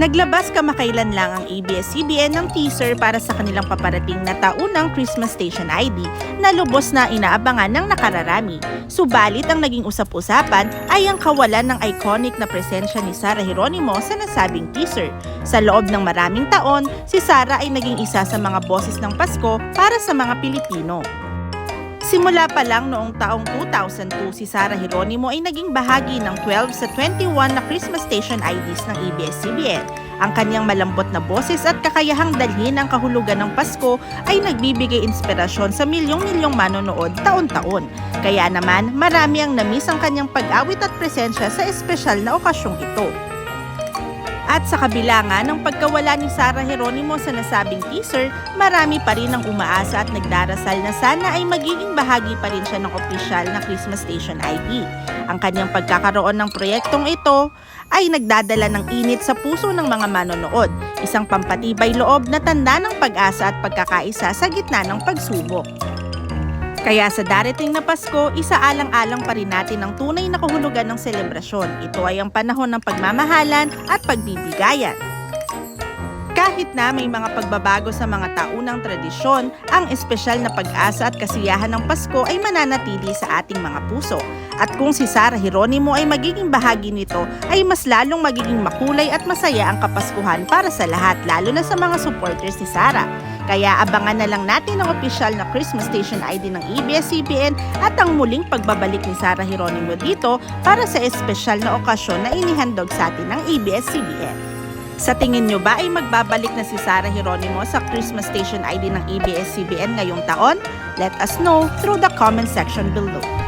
Naglabas kamakailan lang ang ABS-CBN ng teaser para sa kanilang paparating na taunang Christmas Station ID na lubos na inaabangan ng nakararami. Subalit ang naging usap-usapan ay ang kawalan ng iconic na presensya ni Sarah Geronimo sa nasabing teaser. Sa loob ng maraming taon, si Sarah ay naging isa sa mga boses ng Pasko para sa mga Pilipino. Simula pa lang noong taong 2002, si Sarah Geronimo ay naging bahagi ng 12 sa 21 na Christmas Station IDs ng ABS-CBN. Ang kanyang malambot na boses at kakayahang dalhin ang kahulugan ng Pasko ay nagbibigay inspirasyon sa milyong-milyong manonood taon-taon. Kaya naman, marami ang namiss ang kanyang pag-awit at presensya sa espesyal na okasyong ito. At sa kabila nga ng pagkawala ni Sarah Geronimo sa nasabing teaser, marami pa rin ang umaasa at nagdarasal na sana ay magiging bahagi pa rin siya ng opisyal na Christmas Station ID. Ang kanyang pagkakaroon ng proyektong ito ay nagdadala ng init sa puso ng mga manonood, isang pampatibay loob na tanda ng pag-asa at pagkakaisa sa gitna ng pagsubok. Kaya sa darating na Pasko, isaalang-alang pa rin natin ang tunay na kahulugan ng selebrasyon. Ito ay ang panahon ng pagmamahalan at pagbibigayan. Kahit na may mga pagbabago sa mga taunang tradisyon, ang espesyal na pag-asa at kasiyahan ng Pasko ay mananatili sa ating mga puso. At kung si Sarah Geronimo ay magiging bahagi nito, ay mas lalong magiging makulay at masaya ang Kapaskuhan para sa lahat, lalo na sa mga supporters ni Sarah. Kaya abangan na lang natin ang opisyal na Christmas Station ID ng ABS-CBN at ang muling pagbabalik ni Sarah Geronimo dito para sa espesyal na okasyon na inihandog sa atin ng ABS-CBN. Sa tingin nyo ba ay magbabalik na si Sarah Geronimo sa Christmas Station ID ng ABS-CBN ngayong taon? Let us know through the comment section below.